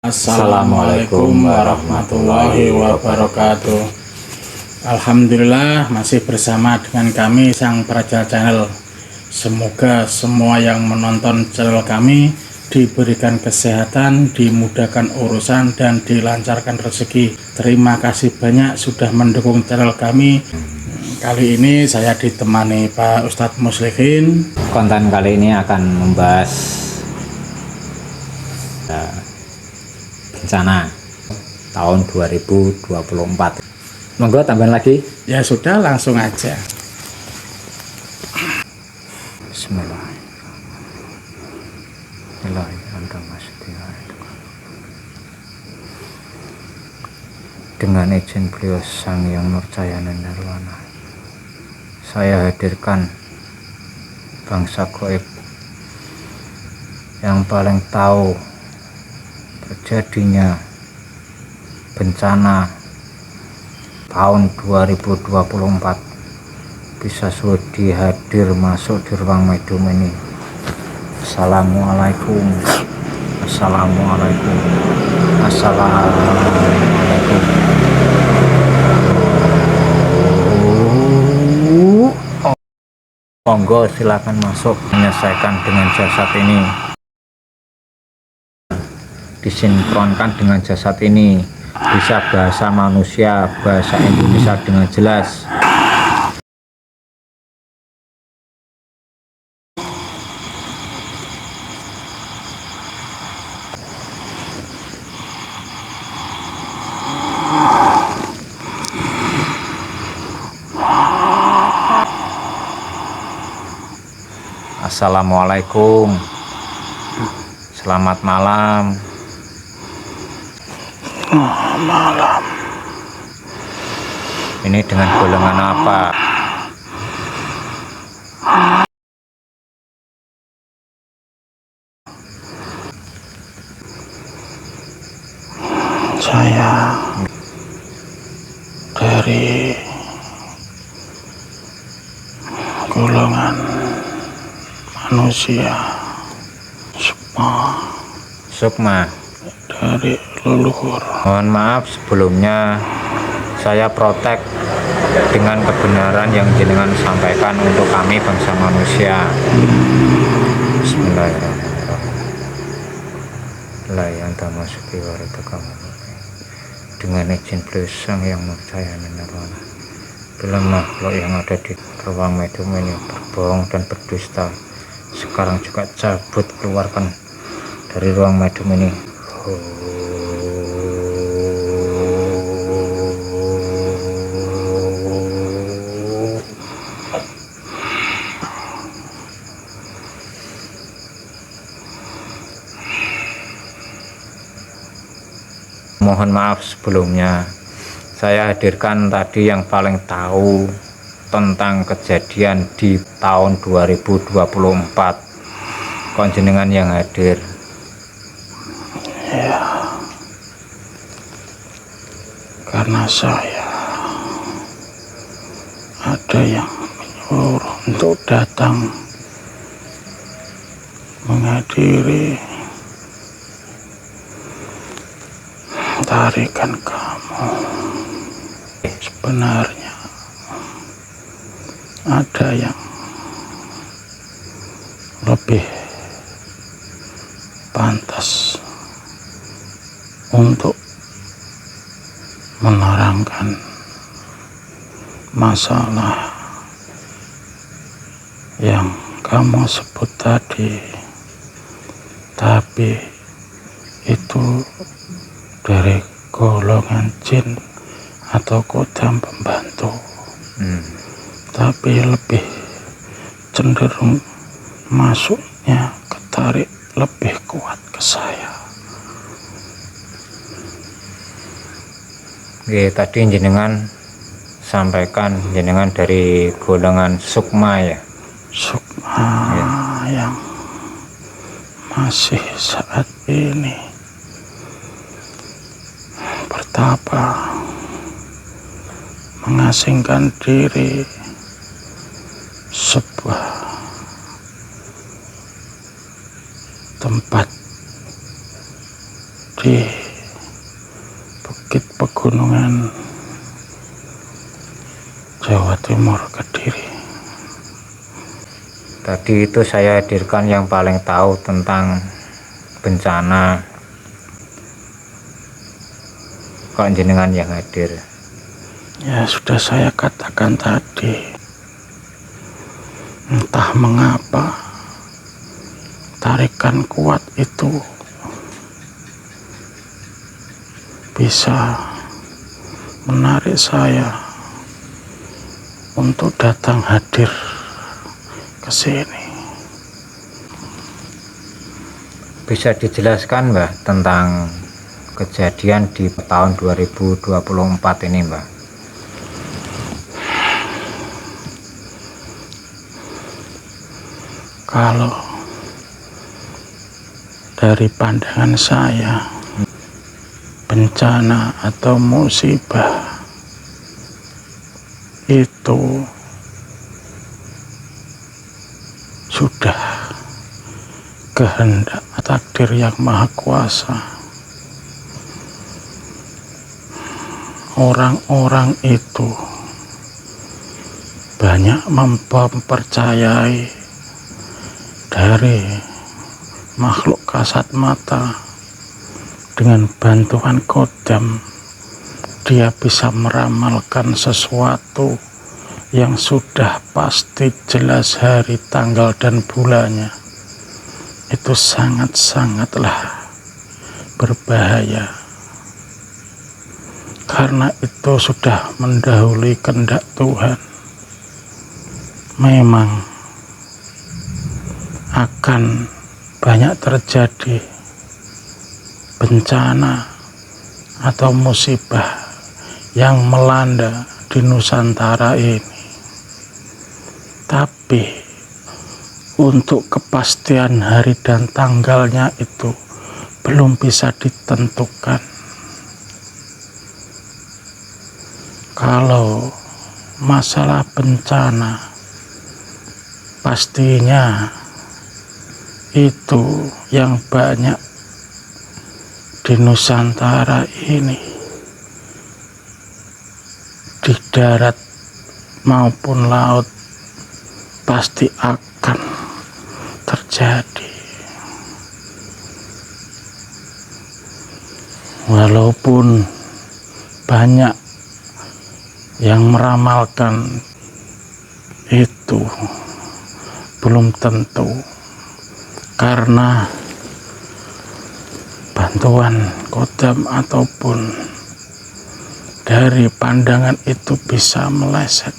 Assalamualaikum warahmatullahi wabarakatuh. Alhamdulillah masih bersama dengan kami Sang Praja Channel. Semoga semua yang menonton channel kami diberikan kesehatan, dimudahkan urusan, dan dilancarkan rezeki. Terima kasih banyak sudah mendukung channel kami. Kali ini saya ditemani Pak Ustadz Muslihin. Konten kali ini akan membahas bencana tahun 2024. Monggo tambahan lagi. Ya sudah, langsung aja. Dengan izin beliau Sang Yang Nurjaya Nirwana, saya hadirkan bangsa gaib yang paling tahu terjadinya bencana tahun 2024 bisa sudi hadir masuk di ruang medium ini. Assalamualaikum. Assalamualaikum. Assalamualaikum. Monggo silakan masuk, menyelesaikan dengan jasad ini, disinkronkan dengan jasad ini, bisa bahasa manusia, bahasa Indonesia dengan jelas. Assalamualaikum, selamat malam. Malam. Ini dengan golongan apa? Saya dari golongan manusia Sukma. dari leluhur. Mohon maaf sebelumnya, saya protek dengan kebenaran yang jenengan sampaikan untuk kami bangsa manusia. Bismillahirrahmanirrahim. Dengan izin beliau Sang Yang Nurjaya Nirwana, bila makhluk yang ada di ruang medium ini berbohong dan berdusta, sekarang juga cabut, keluarkan dari ruang medium ini. Mohon maaf sebelumnya, saya hadirkan tadi yang paling tahu tentang kejadian di tahun 2024. Konjenengan yang hadir. Ya, karena saya ada yang menyuruh untuk datang menghadiri tarikan kamu. Sebenarnya ada yang lebih pantas untuk menerangkan masalah yang kamu sebut tadi, tapi itu dari golongan jin atau kodam pembantu. Tapi lebih cenderung masuknya ketarik lebih kuat ke saya. Oke, tadi jenengan sampaikan jenengan dari golongan Sukma ya. Sukma ya, yang masih saat ini bertapa mengasingkan diri sebuah tempat di Bukit Pegunungan Jawa Timur, Kediri. Tadi itu saya hadirkan yang paling tahu tentang bencana, kok jenengan yang hadir. Ya sudah saya katakan tadi, entah mengapa tarikan kuat itu bisa menarik saya untuk datang hadir ke sini. Bisa dijelaskan Mbah tentang kejadian di tahun 2024 ini Mbah? Kalau dari pandangan saya, bencana atau musibah itu sudah kehendak takdir yang maha kuasa. Orang-orang itu banyak mempercayai dari makhluk kasat mata. Dengan bantuan kodam, dia bisa meramalkan sesuatu yang sudah pasti jelas hari, tanggal, dan bulannya. Itu sangat-sangatlah berbahaya, karena itu sudah mendahului kehendak Tuhan. Memang akan banyak terjadi bencana atau musibah yang melanda di Nusantara ini. Tapi untuk kepastian hari dan tanggalnya itu belum bisa ditentukan. Kalau masalah bencana, pastinya itu yang banyak di Nusantara ini, di darat maupun laut, pasti akan terjadi. Walaupun banyak yang meramalkan, itu belum tentu, karena bantuan kodam ataupun dari pandangan itu bisa meleset,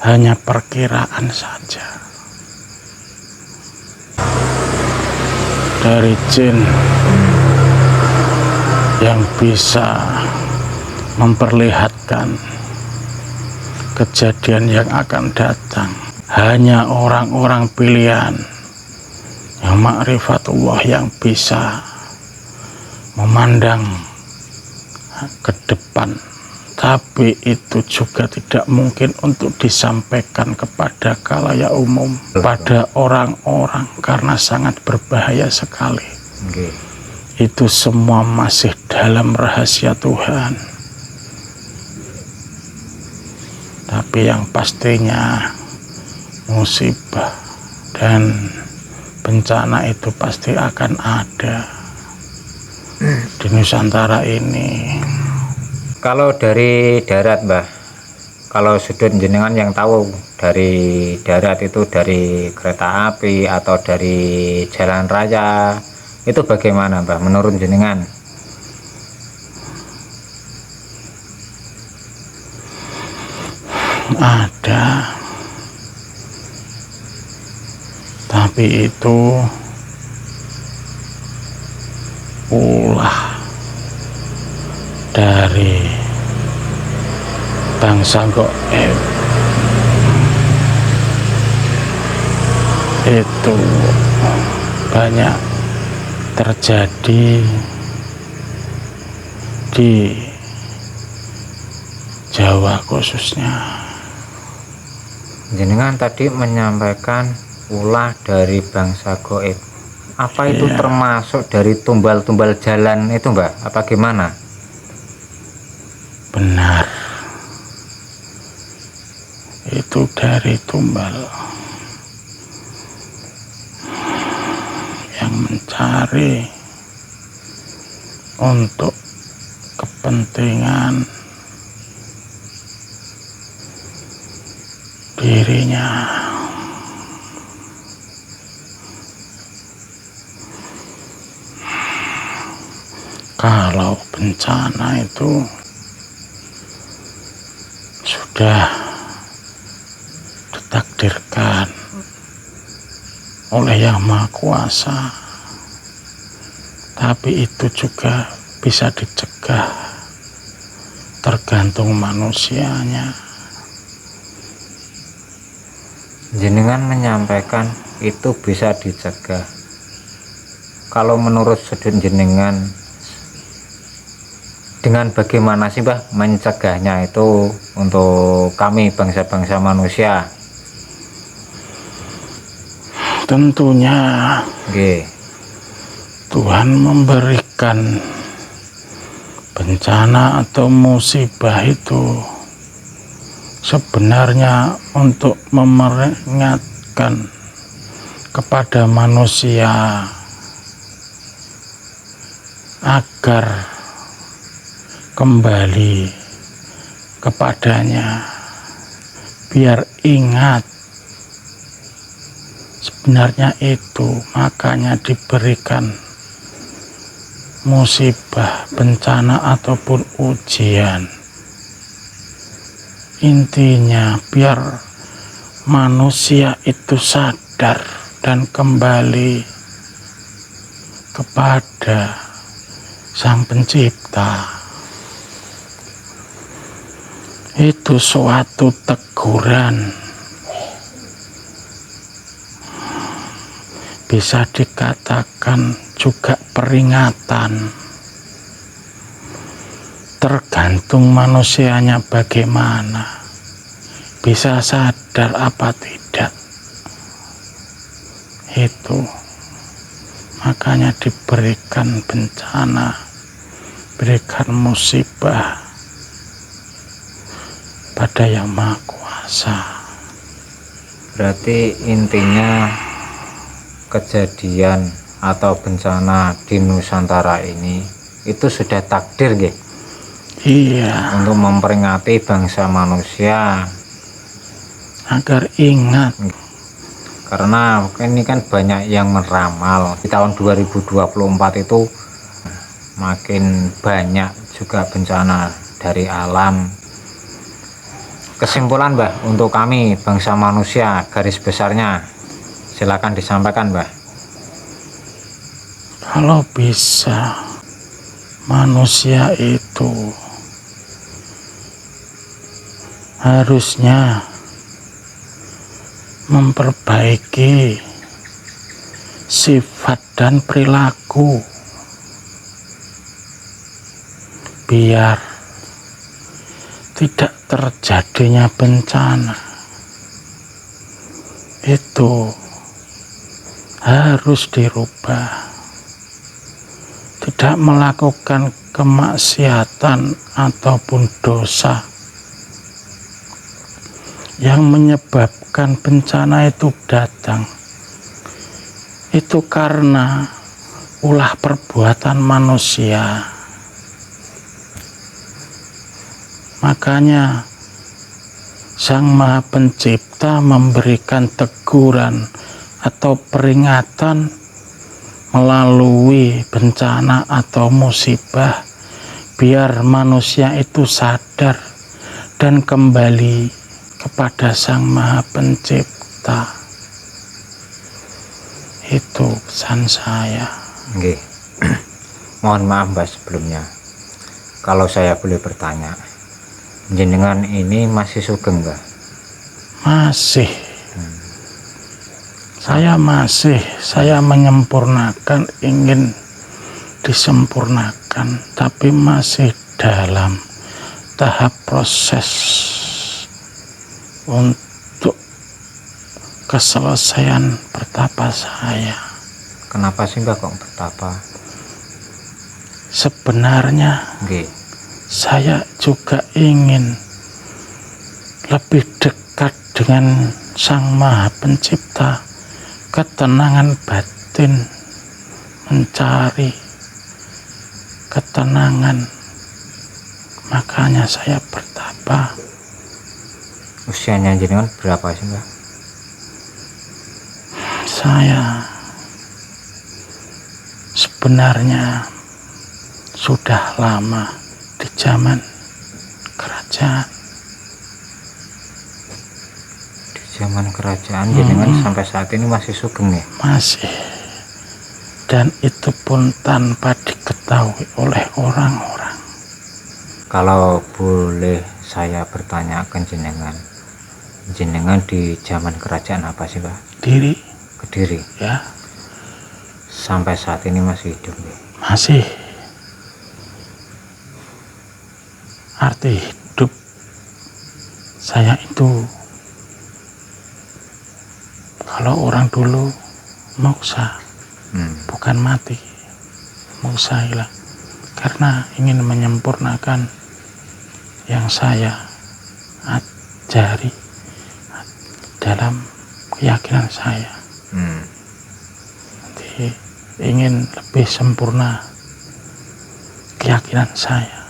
hanya perkiraan saja. Dari jin yang bisa memperlihatkan kejadian yang akan datang, hanya orang-orang pilihan yang ma'rifatullah yang bisa memandang ke depan. Tapi itu juga tidak mungkin untuk disampaikan kepada khalayak umum, pada orang-orang, karena sangat berbahaya sekali. Itu semua masih dalam rahasia Tuhan. Tapi yang pastinya musibah dan bencana itu pasti akan ada di Nusantara ini. Kalau dari darat Mbah, kalau sudut jenengan yang tahu dari darat itu, dari kereta api atau dari jalan raya, itu bagaimana Mbah menurut jenengan? Ada, tapi itu ulah dari bangsa gaib. Itu banyak terjadi di Jawa khususnya. Jenengan tadi menyampaikan ulah dari bangsa gaib. Apa itu Iya. termasuk dari tumbal-tumbal jalan itu Mbah? Apa gimana? Benar, itu dari tumbal yang mencari untuk kepentingan dirinya. Kalau bencana itu sudah ditakdirkan oleh Yang Maha Kuasa, tapi itu juga bisa dicegah, tergantung manusianya. Jenengan menyampaikan itu bisa dicegah. Kalau menurut sudut jenengan, dengan bagaimana sih Mbah mencegahnya itu untuk kami bangsa-bangsa manusia? Tentunya Oke. Tuhan memberikan bencana atau musibah itu sebenarnya untuk memperingatkan kepada manusia agar kembali kepadanya, biar ingat. Sebenarnya itu makanya diberikan musibah, bencana ataupun ujian. Intinya biar manusia itu sadar dan kembali kepada Sang Pencipta. Itu suatu teguran, bisa dikatakan juga peringatan, tergantung manusianya bagaimana, bisa sadar apa tidak. Itu makanya diberikan bencana, berikan musibah pada Yang Maha Kuasa. Berarti intinya kejadian atau bencana di Nusantara ini itu sudah takdir nggih? Iya, Untuk memperingati bangsa manusia, agar ingat. karena ini kan banyak yang meramal di tahun 2024 itu makin banyak juga bencana dari alam. Kesimpulan Mbah untuk kami bangsa manusia, garis besarnya silakan disampaikan Mbah. Kalau bisa manusia itu harusnya memperbaiki sifat dan perilaku biar tidak terjadinya bencana. Itu harus dirubah, tidak melakukan kemaksiatan ataupun dosa yang menyebabkan bencana itu datang. Itu karena ulah perbuatan manusia. Makanya Sang Maha Pencipta memberikan teguran atau peringatan melalui bencana atau musibah, biar manusia itu sadar dan kembali kepada Sang Maha Pencipta. Itu pesan saya. Nggih. Mohon maaf Mbah sebelumnya. Kalau saya boleh bertanya, jenengan ini masih sugeng Mbah? Masih. Saya menyempurnakan, ingin disempurnakan, tapi masih dalam tahap proses untuk keselesaian pertapa saya. Kenapa sih Mbah kok bertapa? Sebenarnya Nggih. saya juga ingin lebih dekat dengan Sang Maha Pencipta, ketenangan batin, mencari ketenangan. Makanya saya bertapa. Usianya jenengan berapa sih Mbah? Saya sebenarnya sudah lama di zaman kerajaan. Di zaman kerajaan jenengan sampai saat ini masih sugeng ya? Masih. Dan itu pun tanpa diketahui oleh orang-orang. Kalau boleh saya bertanya ke jenengan, jenengan di zaman kerajaan apa sih Mbah? Kediri Ya, sampai saat ini masih hidup ya? masih. Arti hidup saya itu, kalau orang dulu moksa, bukan mati, moksa hilang, karena ingin menyempurnakan yang saya ajari dalam keyakinan saya. Nanti ingin lebih sempurna keyakinan saya.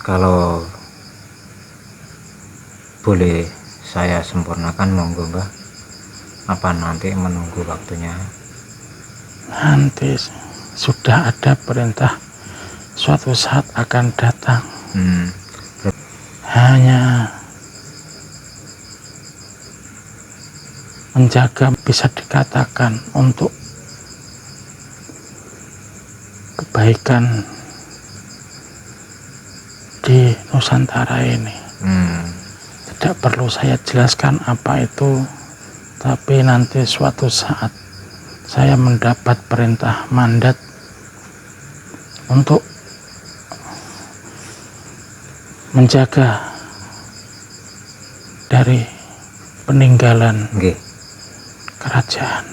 Kalau boleh saya sempurnakan monggo Mbah. Apa nanti menunggu waktunya? Nanti sudah ada perintah, suatu saat akan datang. Hanya menjaga, bisa dikatakan untuk kebaikan di Nusantara ini. Tidak perlu saya jelaskan apa itu, tapi nanti suatu saat saya mendapat perintah mandat untuk menjaga dari peninggalan kerajaan.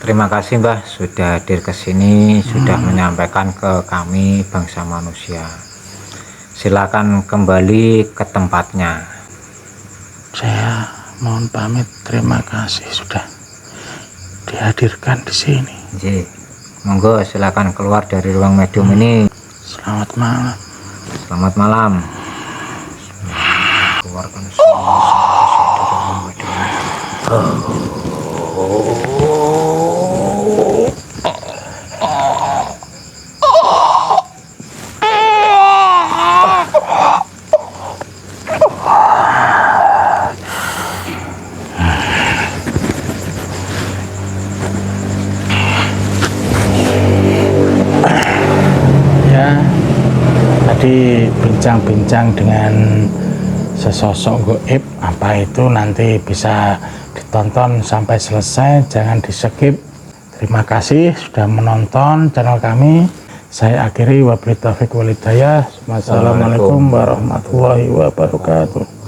Terima kasih Mbah sudah hadir ke sini, sudah menyampaikan ke kami bangsa manusia. Silakan kembali ke tempatnya. Saya mohon pamit, terima kasih sudah dihadirkan di sini. Monggo silakan keluar dari ruang medium ini. Selamat malam. Selamat malam. Keluarkan semua dari ruang medium ini. Tadi bincang-bincang dengan sesosok goib, apa itu nanti bisa ditonton sampai selesai, jangan di skip. Terima kasih sudah menonton channel kami. Saya akhiri, wabillahi taufiq wal hidayah. Wassalamualaikum warahmatullahi wabarakatuh.